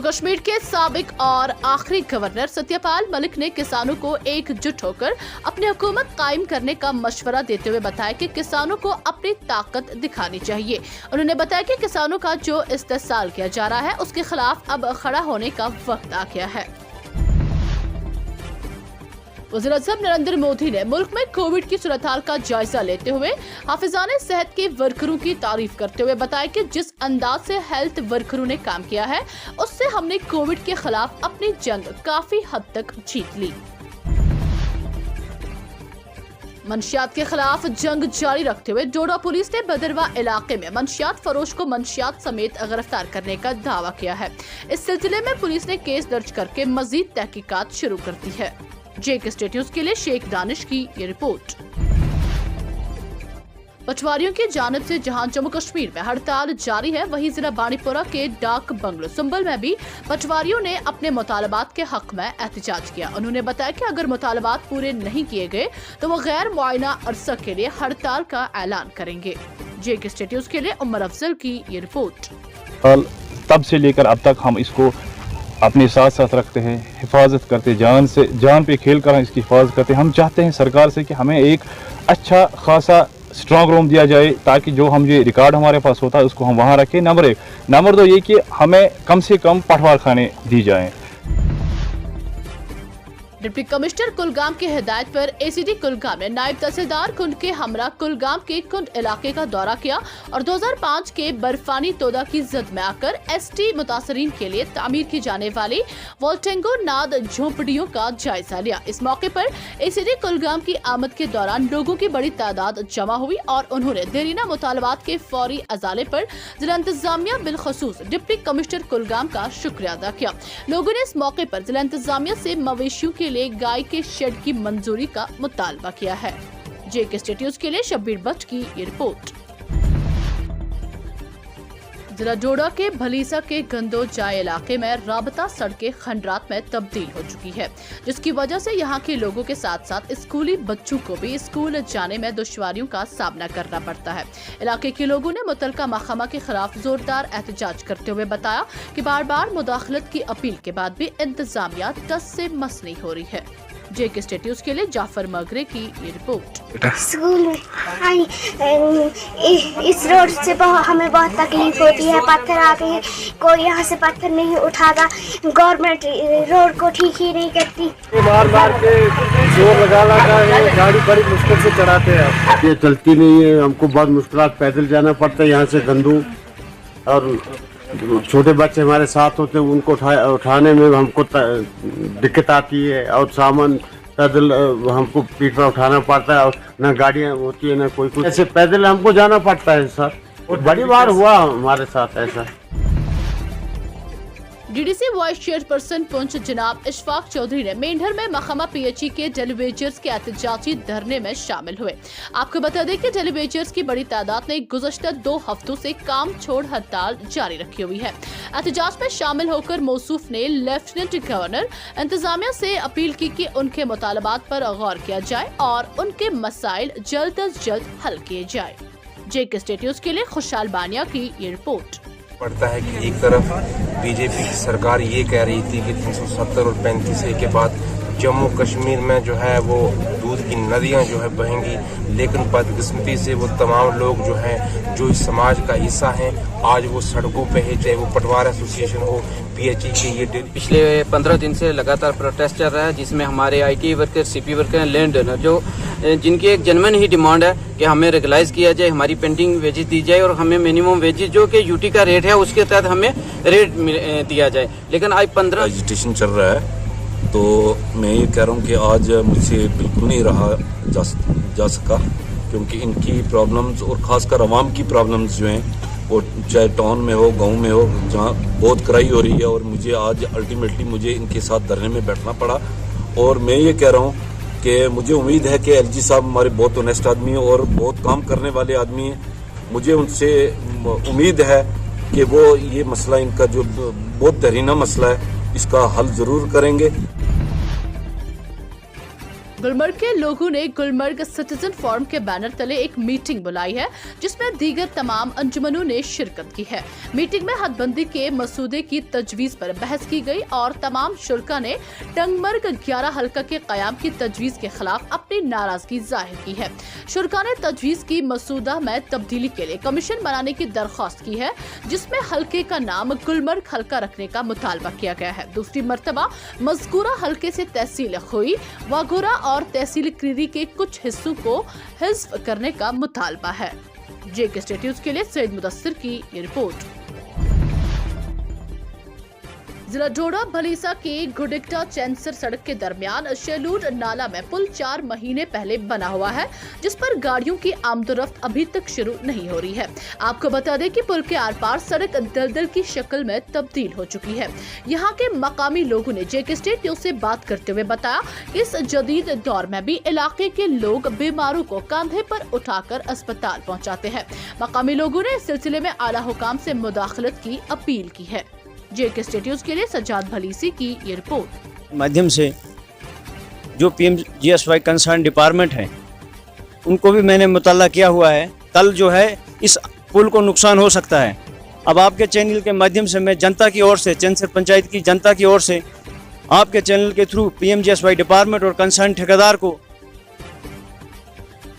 कश्मीर के साबिक और आखिरी गवर्नर सत्यपाल मलिक ने किसानों को एकजुट होकर अपनी हुकूमत कायम करने का मशवरा देते हुए बताया कि किसानों को अपनी ताकत दिखानी चाहिए। उन्होंने बताया कि किसानों का जो इस्तेहसाल किया जा रहा है उसके खिलाफ अब खड़ा होने का वक्त आ गया है। वज़ीर-ए-आज़म नरेंद्र मोदी ने मुल्क में कोविड की सूरत-हाल का जायजा लेते हुए हाफिजाने सेहत के वर्करों की तारीफ करते हुए बताया कि जिस अंदाज से हेल्थ वर्करों ने काम किया है उससे हमने कोविड के खिलाफ अपनी जंग काफी हद तक जीत ली। मंशियात के खिलाफ जंग जारी रखते हुए डोडा पुलिस ने बदरवा इलाके में मंशियात फरोश को मंशियात समेत गिरफ्तार करने का दावा किया है। इस सिलसिले में पुलिस ने केस दर्ज करके मजीद तहकीकात शुरू कर दी है। जेके स्टेट न्यूज़ के लिए शेख दानिश की ये रिपोर्ट। पटवारियों की जानिब से जहां जम्मू कश्मीर में हड़ताल जारी है, वहीं जिला बांडीपोरा के डाक बंगलो संबल में भी पटवारियों ने अपने मुतालबात के हक में एहतजाज किया। उन्होंने बताया कि अगर मुतालबात पूरे नहीं किए गए तो वो गैर मुआयना अरसा के लिए हड़ताल का ऐलान करेंगे। जेके स्टेट न्यूज़ के लिए उमर अफजल की ये रिपोर्ट। तब से लेकर अब तक हम इसको अपने साथ साथ रखते हैं, हिफाजत करते, जान पे खेल कर इसकी हिफाजत करते हैं। हम चाहते हैं सरकार से कि हमें एक अच्छा खासा स्ट्रॉन्ग रूम दिया जाए ताकि जो हम ये रिकॉर्ड हमारे पास होता है उसको हम वहाँ रखें। नंबर 1। नंबर 2 ये कि हमें कम से कम पटवार खाने दी जाएं। डिप्टी कमिश्नर कुलगाम की हिदायत पर एसीडी कुलगाम ने नायब तहसीलदार कुंड के हमरा कुलगाम के कुंड इलाके का दौरा किया और 2005 के बर्फानी तोदा की जद में आकर एसटी मुतासरीन के लिए तामीर की जाने वाली वोल्टेंगो नाद झोंपड़ियों का जायजा लिया। इस मौके पर एसीडी कुलगाम की आमद के दौरान लोगों की बड़ी तादाद जमा हुई और उन्होंने देरीना मुतालबात के फौरी अजाले पर जिला इंतजामिया बिलखसूस डिप्टी कमिश्नर कुलगाम का शुक्रिया अदा किया। लोगों ने इस मौके पर जिला इंतजामिया से मवेशियों के लिए गाय के शेड की मंजूरी का मुतालबा किया है। जेके स्टेट न्यूज़ के लिए शब्बीर भट्ट की ये रिपोर्ट। जिला डोडा के भलीसा के गंदोजाय इलाके में राबता सड़कें खंडरात में तब्दील हो चुकी है, जिसकी वजह से यहां के लोगों के साथ साथ स्कूली बच्चों को भी स्कूल जाने में दुश्वारियों का सामना करना पड़ता है। इलाके के लोगों ने मुतलका महकमा के खिलाफ जोरदार एहतजाज करते हुए बताया कि बार बार मुदाखलत की अपील के बाद भी इंतजामिया टस से मस नहीं हो रही है। जेके स्टेट न्यूज़ के लिए जाफर मगरे की ये रिपोर्ट। स्कूल में इस रोड से हमें बहुत तकलीफ होती है। पत्थर आते हैं, कोई यहाँ से पत्थर नहीं उठाता, गवर्नमेंट रोड को ठीक ही नहीं करती। बार बार के जोर लगा है, गाड़ी बड़ी मुश्किल से चढ़ाते हैं। ये चलती नहीं है, हमको बहुत मुश्किलात पैदल जाना पड़ता है यहाँ से गंदू, और छोटे बच्चे हमारे साथ होते हैं उनको उठाने में हमको दिक्कत आती है, और सामान पैदल हमको पीठ पर उठाना पड़ता है, और न गाड़ियाँ होती है न कोई कुछ, ऐसे पैदल हमको जाना पड़ता है सर। बड़ी बार हुआ हमारे साथ ऐसा। डीडीसी वाइस चेयरपर्सन पुंछ जनाब इशफाक चौधरी ने मेंढर में महकमा पीएचई के डेलीवेजर्स के एहतजाजी धरने में शामिल हुए। आपको बता दें कि डेलीवेजर्स की बड़ी तादाद ने गुज़श्ता 2 हफ्तों से काम छोड़ हड़ताल जारी रखी हुई है। एहतजाज में शामिल होकर मौसूफ ने लेफ्टिनेंट गवर्नर इंतजामिया से अपील की कि उनके मुतालबात पर गौर किया जाए और उनके मसाइल जल्द अज जल्द हल किए जाए। जेके स्टेट न्यूज़ के लिए खुशहाल बानिया की ये रिपोर्ट। पड़ता है कि एक तरफ बीजेपी की सरकार ये कह रही थी कि 370 और 35A के बाद जम्मू कश्मीर में जो है वो दूध की नदियां जो है बहेंगी, लेकिन बदकिस्मती से वो तमाम लोग जो हैं जो इस समाज का हिस्सा हैं आज वो सड़कों पे है, चाहे वो पटवार एसोसिएशन हो, पीएचई के ये पिछले 15 दिन से लगातार प्रोटेस्ट चल रहा है, जिसमें हमारे IT worker, CP worker, land owner जो जिनकी एक जेन्युइन ही डिमांड है कि हमें रेगुलाइज किया जाए, हमारी पेंडिंग वेजेस दी जाए और हमें मिनिमम वेजेस जो कि यूटी का रेट है उसके तहत हमें रेट दिया जाए। लेकिन आज 15 एजिटेशन चल रहा है, तो मैं ये कह रहा हूँ कि आज मुझसे बिल्कुल नहीं रहा जा सका, क्योंकि इनकी प्रॉब्लम्स और ख़ासकर आवाम की प्रॉब्लम्स जो हैं वो चाहे टाउन में हो, गांव में हो, जहाँ बहुत कराई हो रही है, और मुझे आज अल्टीमेटली मुझे इनके साथ धरने में बैठना पड़ा। और मैं ये कह रहा हूँ कि मुझे उम्मीद है कि एलजी साहब हमारे बहुत ऑनेस्ट आदमी हैं और बहुत काम करने वाले आदमी हैं। मुझे उनसे उम्मीद है कि वो ये मसला इनका जो बहुत दरीना मसला है इसका हल ज़रूर करेंगे। गुलमर्ग के लोगों ने गुलमर्ग सिटीजन फोरम के बैनर तले एक मीटिंग बुलाई है, जिसमें दीगर तमाम अंजुमनों ने शिरकत की है। मीटिंग में हदबंदी के मसूदे की तजवीज पर बहस की गई और तमाम शुरका ने टंगमर्ग 11 हल्का के कयाम की तजवीज के खिलाफ अपनी नाराजगी जाहिर की है। शुरका ने तजवीज की मसूदा में तब्दीली के लिए कमीशन बनाने की दरख्वास्त की है, जिसमें हल्के का नाम गुलमर्ग हल्का रखने का मुतालबा किया गया है। दूसरी मर्तबा मज़कूरा हल्के से तहसील खोई, वाघोरा और तहसील क्रीरी के कुछ हिस्सों को हिज़्फ करने का मुतालबा है। जेके स्टेट न्यूज़ के लिए सईद मुदस्सिर की ये रिपोर्ट। जिला डोडा भलीसा के गुडिक्टा चैंसर सड़क के दरमियान शेलूड नाला में पुल 4 महीने पहले बना हुआ है, जिस पर गाड़ियों की आमदोरफ्त अभी तक शुरू नहीं हो रही है। आपको बता दें कि पुल के आर पार सड़क दलदल की शक्ल में तब्दील हो चुकी है। यहाँ के मकामी लोगों ने जेके स्टेट न्यूज़ से बात करते हुए बताया, इस जदीद दौर में भी इलाके के लोग बीमारों को कंधे पर उठाकर अस्पताल पहुँचाते हैं। मकामी लोगों ने इस सिलसिले में आला हुकाम से मुदाखलत की अपील की है। जेके स्टेट न्यूज़ के लिए सज्जाद भलीसी की ये रिपोर्ट। माध्यम से जो PMGSY कंसर्न डिपार्टमेंट है उनको भी मैंने मुतल्ला किया हुआ है। कल जो है इस पुल को नुकसान हो सकता है। अब आपके चैनल के माध्यम से मैं जनता की ओर से, चैंसर पंचायत की जनता की ओर से आपके चैनल के थ्रू PMGSY डिपार्टमेंट और कंसर्न ठेकेदार को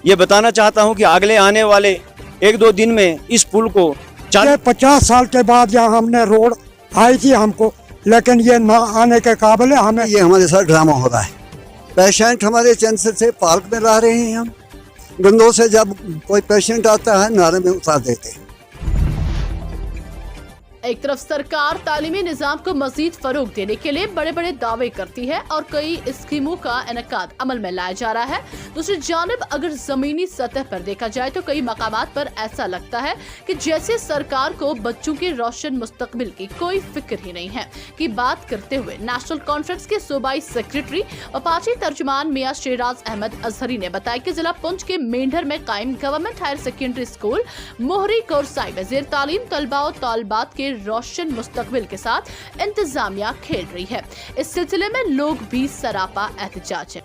ये बताना चाहता हूँ कि अगले आने वाले 1-2 दिन में इस पुल को 50 साल के बाद यहाँ हमने रोड आई थी हमको, लेकिन ये ना आने के काबिल है। हमें ये हमारे साथ ड्रामा हो रहा है। पेशेंट हमारे चैंसर से पार्क में ला रहे हैं, हम गंदों से जब कोई पेशेंट आता है नाले में उतार देते हैं। एक तरफ सरकार तालीमी निजाम को मजीद फरोग देने के लिए बड़े बड़े दावे करती है और कई स्कीमों का इनकाद अमल में लाया जा रहा है। दूसरी जानिब अगर जमीनी सतह पर देखा जाए तो कई मकामात पर ऐसा लगता है कि जैसे सरकार को बच्चों के रोशन मुस्तकबिल की कोई फिक्र ही नहीं है। की बात करते हुए नेशनल कॉन्फ्रेंस के सूबाई सेक्रेटरी व पार्टी तर्जुमान मियां शेराज अहमद अजहरी ने बताया कि जिला पुंछ के मेंढर में कायम गवर्नमेंट हायर सेकेंडरी स्कूल मोहरी कोरसाई में जेर तालीम तलबा और तालिबात के रोशन मुस्तकबिल के साथ इंतजामिया खेल रही है। इस सिलसिले में लोग भी सरापा एहतजाज है।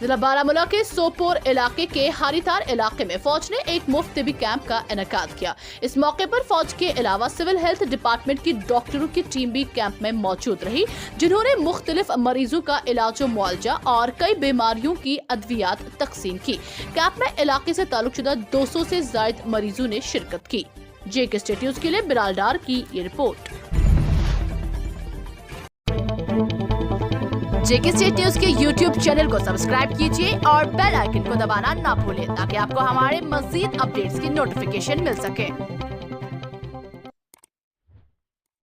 जिला बारामूला के सोपोर इलाके के हारीतार इलाके में फौज ने एक मुफ्त तिबी कैंप का इनेकाद किया। इस मौके पर फौज के अलावा सिविल हेल्थ डिपार्टमेंट की डॉक्टरों की टीम भी कैंप में मौजूद रही, जिन्होंने मुख्तलिफ मरीजों का इलाज और मुआवजा और कई बीमारियों की अद्वियात तकसीम की। कैंप में इलाके से ताल्लुकशुदा 200 से ज्यादा मरीजों ने शिरकत की। जेके स्टेट न्यूज़ के लिए बिलाल डार की ये रिपोर्ट। जेके स्टेट न्यूज़ के YouTube चैनल को सब्सक्राइब कीजिए और बेल आइकन को दबाना ना भूलें ताकि आपको हमारे मज़ीद अपडेट्स की नोटिफिकेशन मिल सके।